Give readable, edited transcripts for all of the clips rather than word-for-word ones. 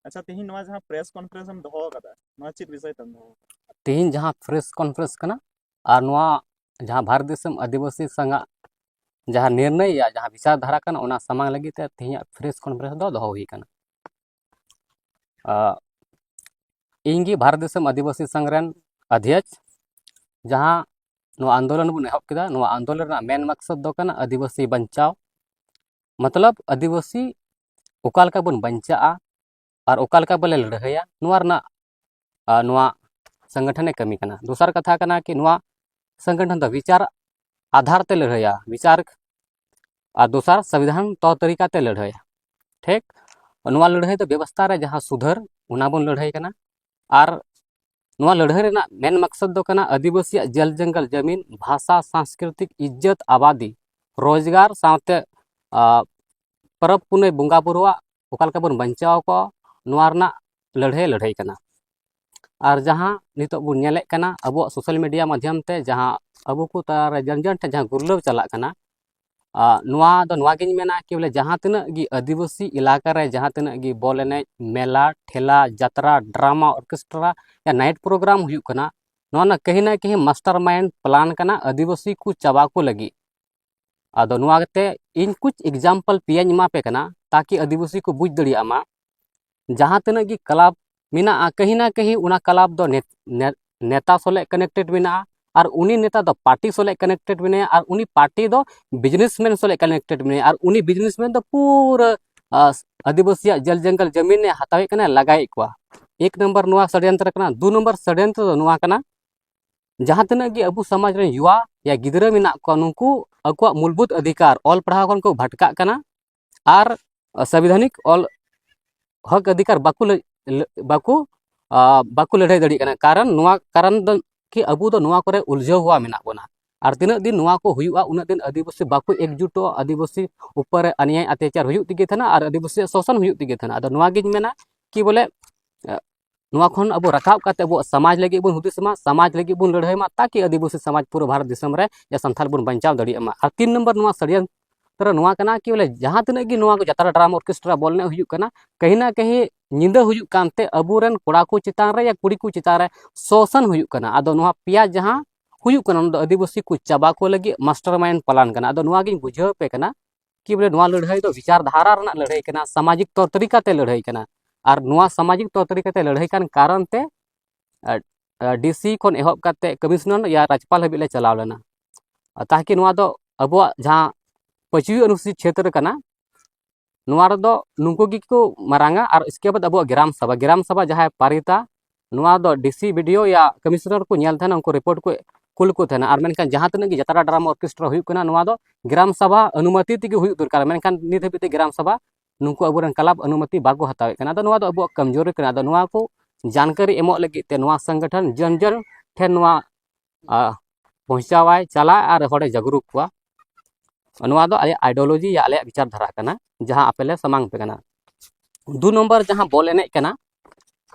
अच्छा तेहिन नवा जहां प्रेस कॉन्फ्रेंस हम दोहो कदा नवा चेक विषय तम दोहो तेहिन जहां प्रेस कॉन्फ्रेंस कना और नवा जहां भारत देशम आदिवासी संघ जहां निर्णय या जहां विचार धारा कना ओना समांग लगी ते तेहिन प्रेस कॉन्फ्रेंस दो दोहो हुई कना इंगी भारत देशम आदिवासी संघ रेन अध्यक्ष जहां नवा आंदोलन बन एहब केदा नवा आंदोलन रा मेन मकसद दो कना आदिवासी बंचाव मतलब आदिवासी ओकालका बन बंचाआ और ओकालका बले लड़हया नवा रना नवा संगठन कमी कना दूसर कथा कना कि नवा संगठन दो विचार आधार ते लड़हया विचार और दूसर संविधान तौर तरीका ते लड़हया ठीक नवा लड़ाई तो व्यवस्था रे जहां सुधर उना बन लड़ाई कना और नवा लड़ाई रेना मेन मकसद दो कना आदिवासी जल जंगल जमीन भाषा सांस्कृतिक इज्जत आबादी रोजगार साथे परब पुने बंगा बुरुआ ओकालका बन बंचाव को नवा रना लड़ाई कना और जहां नितो बुन नेले कना अब सोशल मीडिया माध्यम ते जहां अब को तार जन जन जहां गुरलव चला कना नवा दो नवा गिन मेना कि बोले जहां तना गी आदिवासी इलाका रे जहां तना गी बॉल एने मेला ठेला जात्रा ड्रामा ऑर्केस्ट्रा या नाइट प्रोग्राम हुई कना नवा ना कहीं मास्टर माइंड प्लान कना आदिवासी को चाबा को लगी आदो नवा गते इन कुछ एग्जाम्पल पियाñ मा पे कना ताकि आदिवासी को बुझ दड़िया मा जहां तना गी क्लब मिना कहीं उना क्लब दो नेता सोले कनेक्टेड मिना और उनी नेता दो पार्टी सोले कनेक्टेड मिने और उनी पार्टी दो बिजनेसमैन सोले कनेक्टेड मिने और उनी बिजनेसमैन दो पूरा आदिवासी जल जंगल जमीन ने हतावे कना लगाई को एक नंबर नुआ षड्यंत्र कना दो नंबर षड्यंत्र दो नुआ कना जहां तना गी अबु समाज रे युवा या गिदरा मिना को नुकु अकुआ मूलभूत अधिकार ऑल पढ़ाव को भटका कना और संवैधानिक ऑल हक अधिकार बाकू लड़ाई दड़ी कना कारण दो कि अबु दो नुआ करे उलझाव हुआ मेना बोना और तीना दिन नुआ को हुआ उना दिन आदिवासी बाकू एकजुटो आदिवासी ऊपर अन्याय अत्याचार हुई तिगे थना और आदिवासी शोषण हुई तिगे थना अदो नुआ गिन मेना कि बोले नुआ खन अब रखाब काते अब समाज लगी बुन हुदिसमा समाज लगी बुन लड़ाई मा ताकि आदिवासी समाज पूरा भारत देशम रे या संथाल बुन बंचाव दड़ी मा और 3 नंबर नुआ षड्यंत्र नुआ कना कि बोले जहां तना गी नुआ को जात्रा ड्रामा ऑर्केस्ट्रा बोलने हुई कना कहीं ना कहीं निंदा हुई कानते अबुरन कोड़ा को चितान रे या कुड़ी को चितान रे शोषण हुई कना अदो नुआ पिया जहां हुई कना आदिवासी को चाबा को लगी मास्टर माइंड प्लान कना अदो नुआ गिन बुझाव पे कना कि बोले नुआ लड़ाई दो विचार धारा रना लड़ाई कना सामाजिक तौर तरीका ते लड़ाई कना और नुआ सामाजिक तौर तरीका ते लड़ाई कान कारण ते डीसी खन एहब काते कमिश्नर या राज्यपाल हबी ले चलाव लेना ताकि नुआ दो अब जहां 5वीं अनुसूचित क्षेत्र कना नुआ दो नुको गी को मारांगा और इसके बाद अब ग्राम सभा जहां पारिता नुआ दो डीसी वीडियो या कमिश्नर को नेल थाना उनको रिपोर्ट को कुल को थाना और मेनखान जहां तना गी जात्रा ड्रामा ऑर्केस्ट्रा हुई कना नुआ दो ग्राम सभा अनुमति तिगे हुई दरकार मेनखान नित हबीते ग्राम सभा नुको अबुरन क्लब अनुमति बागो हतावे कना दो नुआ दो अब कमजोरी कना दो नुआ को जानकारी एमो लगी ते नुआ संगठन जन जन ठेन नुआ पहुंचावाय चला और होड़े जागरूक कुआ नुआ दो आले आइडियोलॉजी या आले विचार धारा कना जहां अपेले समांग पे कना 2 नंबर जहां बॉल एने कना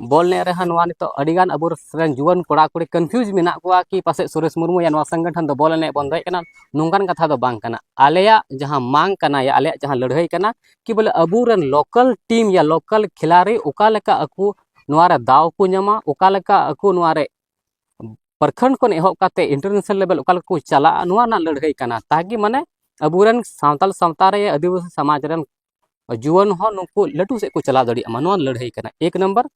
बॉल ने रहा नुआ नितो अडिगान अबुर रेन जुवन कोड़ा कुड़ी कंफ्यूज मेना कुआ कि पासे सुरेश मुर्मू या नुआ संगठन दो बॉल एने बंद कना नोंगान कथा दो बांग कना आलेया जहां मांग कना या आलेया जहां लड़ाई कना कि बोले अबुरन लोकल टीम या लोकल खिलाड़ी ओका लेका अकु नुआ रे दाव को न्यामा ओका लेका अकु नुआ रे प्रखंड को एहब काते इंटरनेशनल लेवल ओका लेका को चला नुआ ना लड़ाई कना ताकि माने अबुरन सावताल सावता रे आदिवासी समाज रेन जुवन हो नुको लटू से को चला दड़ी नुआ लड़ाई कना 1 नंबर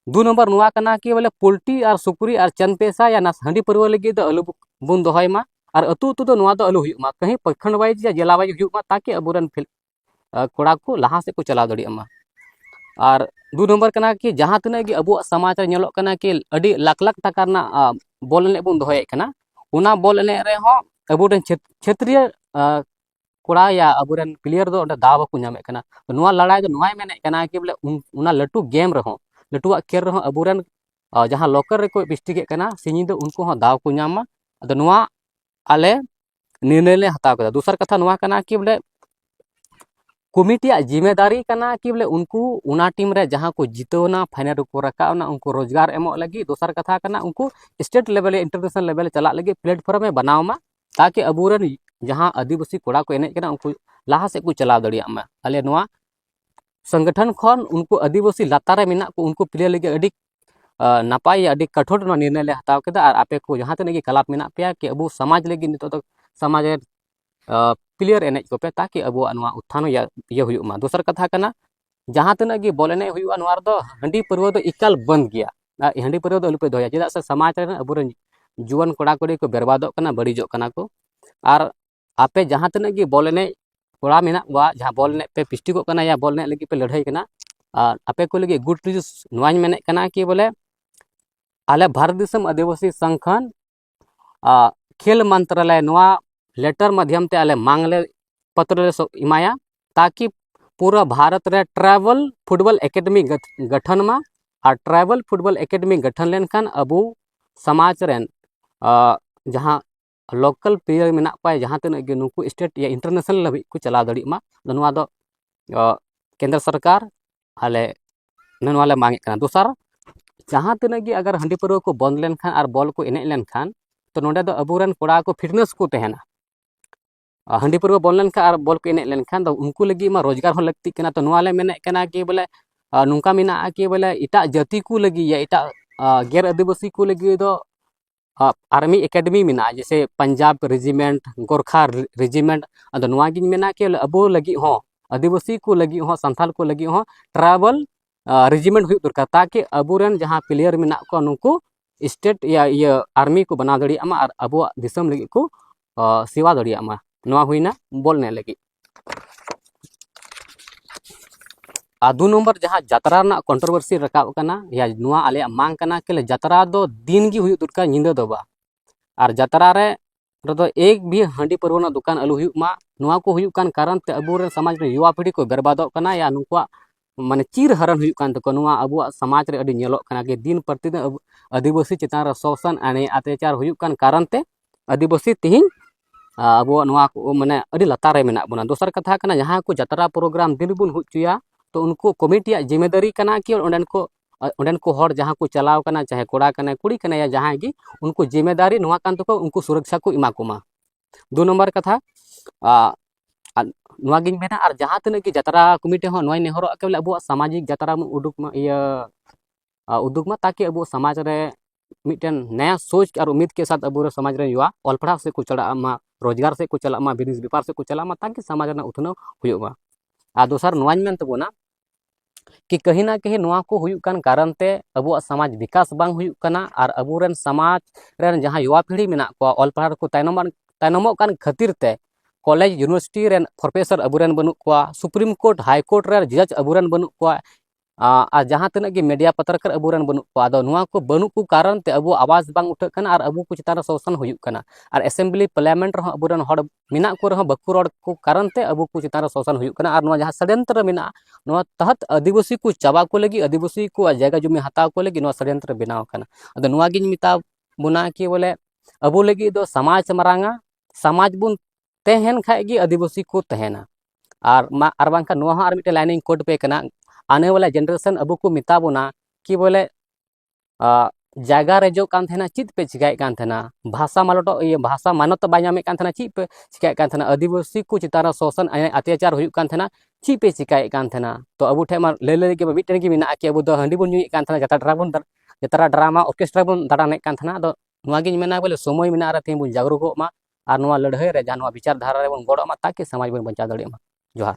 2 नंबर नुआ कना कि बोले पोल्ट्री और सुकुरी और चंद पैसा या नास हंडी परवा लगी दो अलू बुन दोहय मा और अतु अतु दो नुआ दो अलू हुई मा कहीं प्रखंड वाइज या जिला वाइज हुई मा ताकि अबुरन कोड़ा को लहा से को चला दड़ी मा और 2 नंबर कना कि जहां तना कि अबु समाज रे नेलो कना कि अडी लाख लाख टका ना बॉल एने बुन दोहय कना उना बॉल एने रे हो अबुरन क्षेत्रीय कोड़ा या अबुरन प्लेयर दो दाव को नामे कना नुआ लड़ाई दो नुआ मेने कना कि बोले उना लटू गेम रहो लटुआ खेल रहो अबुरन जहां लोकर रे को बिस्टिगे कना सिनी दो उनको हो दाव को नामा अदो नुआ आले निर्णय ले हताव कदा दूसर कथा नुआ कना कि बोले कमिटी जिम्मेदारी कना कि बोले उनको उना टीम रे जहां को जितोना फाइनल को रकावना उनको रोजगार एमो लगी दूसर कथा कना उनको स्टेट लेवल इंटरनेशनल लेवल चला लगी प्लेटफॉर्म में बनावमा ताकि अबुरन जहां आदिवासी कोड़ा को एने कना उनको लहा से को चला दड़िया मा आले नुआ संगठन खन उनको आदिवासी लातारे मेना को उनको प्लेयर लगे अड़ी नापाय अड़ी कठोर निर्णय ले हताव केदा और आपे को जहां तक कलाप मेना पे कि अब समाज लगे नितो तो समाज प्लेयर एनेज को पे ताकि अब उत्थान ये हुयुमा दोसर कथा कना जहां तना गे बॉल एने हुयुआ नोआर दो हंडी परवा दो इकाल बंद गया हंडी परवा दो अलुपे दोया चेदा से समाज रे अब जुआन कोड़ा कोड़ी को बर्बादोग कना बड़ीजोग कना को और आपे जहां तना गे बॉल एने कोड़ा मेना वा जहां बॉल एने पे पिस्टिको कना या बॉल एने लगी पे लड़ाई कना और आपे को लगी गुड न्यूज नोवाज मेने कना कि बोले आले भारत देशम आदिवासी संगठन खेल मंत्रालय नोआ लेटर माध्यम ते आले मांगले पत्र ले इमाया ताकि पूरा भारत रे ट्राइबल फुटबॉल एकेडमी गठन में और ट्राइबल फुटबॉल एकेडमी गठन लेनखान अबू समाज रेन जहां लोकल प्लेयर मेना पाए जहां तक नुकु स्टेट या इंटरनेशनल लबी को चला दड़ी मा नोआ दो केंद्र सरकार आले नोआ ले मांगे कना दोसर जहां तक अगर हंडी पर को बंद लेनखान और बॉल को एने लेनखान तो नोडे दो अबुरन कोड़ा को फिटनेस को तहना हंडी पर बॉल लेनखान और बॉल को एने लेनखान तो उनको लगी मा रोजगार हो लगती कना तो नोआ ले मेने कना कि बोले नुका मेना कि बोले इटा जाति को लगी या इटा गैर आदिवासी को लगी दो आर्मी एकेडमी मेना जैसे पंजाब रेजिमेंट गोरखा रेजिमेंट अद नोआ गिन मेना कि अबो लगी हो आदिवासी को लगी हो संथाल को लगी हो ट्राइबल रेजिमेंट हुई दरकार ताकि अबुरन जहां प्लेयर मेना को नुको स्टेट या ये आर्मी को बना दड़िया मा और अबो दिसम लगी को सेवा दड़िया मा नोआ हुईना बॉल ने लगी दो नंबर जहां जात्रा ना कंट्रोवर्सी रकाब कना या नोआ आले मांग कना के जात्रा दो दिन की हुई दरकार निंदा दो बा और जात्रा रे तो एक भी हंडी परवना दुकान अलु हुई मा नोआ को हुई कान कारण ते अबुरन समाज रे युवा पीढ़ी को बर्बादोग कना या नुकुआ माने चीर हरण हुई कान तको नोआ अबुआ समाज रे अडी नेलोग कना के दिन प्रतिदिन आदिवासी चितान रे शोषण अने अत्याचार हुई कान कारण ते आदिवासी तिहिं अबुआ नोआ को माने अडी लतार रे मेना बना दोसर कथा कना जहां को जात्रा प्रोग्राम दिन बुन हुचुया तो उनको कमिटी जिम्मेदारी कना कि उन्डेन को हर जहां को चलाव कना चाहे कोड़ा कना कुड़ी कना या जहां गी उनको जिम्मेदारी नोआ कान तको उनको सुरक्षा को इमा कोमा दो नंबर कथा नोआ गिन मेना और जहां तने की जात्रा कमिटी हो नोय नेहरो के बोले अबुआ सामाजिक जात्रा उडुक मा उद्योग में ताकि अब समाज रे मिटन नया सोच और उम्मीद के साथ अब समाज रे युवा ऑल पढ़ा से को चढ़ा मा रोजगार से को चला मा बिजनेस व्यापार से को चला मा ताकि समाज रे उतनो हुयुगा आ दोसर नोआ मेन तबोना कि कहीं ना कहीं नोआ को हुयुग कान कारण ते अब समाज विकास बांग हुयुग कना और अबुरन समाज रेन जहां युवा पीढ़ी मेना को ऑल पढ़ा को तायनमोग कान खातिर ते कॉलेज यूनिवर्सिटी रेन प्रोफेसर अबुरन बनु को सुप्रीम कोर्ट हाई कोर्ट रे जज अबुरन बनु को और जहां तना की मीडिया पत्रकार अबुरन बनु को आदो नुआ को बनु को कारण ते अबु आवाज बांग उठा कना और अबु को चितार शोषण हुयुग कना और असेंबली पार्लियामेंट रह अबुरन हड़ मिना को रह बकु रोड को कारण ते अबु को चितार शोषण हुयुग कना और नुआ जहां षड्यंत्र मिना नुआ तहत आदिवासी को चाबा को लगी आदिवासी को जगह जुमी हताव को लगी नुआ षड्यंत्र बनाव कना अदो नुआ गिन मिता बुना कि बोले अबु लगी दो समाज मरांगा समाज बुन तहन खाए गी आदिवासी को तहना और बांका नुआ और मिटे लाइनिंग कोड पे कना आने वाला जनरेशन अब को मिता बोना कि बोले जगह रेजो कान थेना चित पे चिकाय कान थेना भाषा मालटो ये भाषा मानत बायामे कान थेना चित पे चिकाय कान थेना आदिवासी को चितारा शोषण अत्याचार हुयुग कान थेना चित पे चिकाय कान थेना तो अबु ठे मा ले के मिटन की मिना कि अबु दो हंडी बुन नुई कान थेना जतरा ड्रामा ऑर्केस्ट्रा बुन दाड़ाने कान थेना दो नुआ गिन मेना बोले समय मिना रे बुन जागरूक मा और नुआ लड़ाई रे जहां नुआ विचार धारा रे बुन गड़ो मा ताकि समाज बुन बंचा दड़े मा जोहार।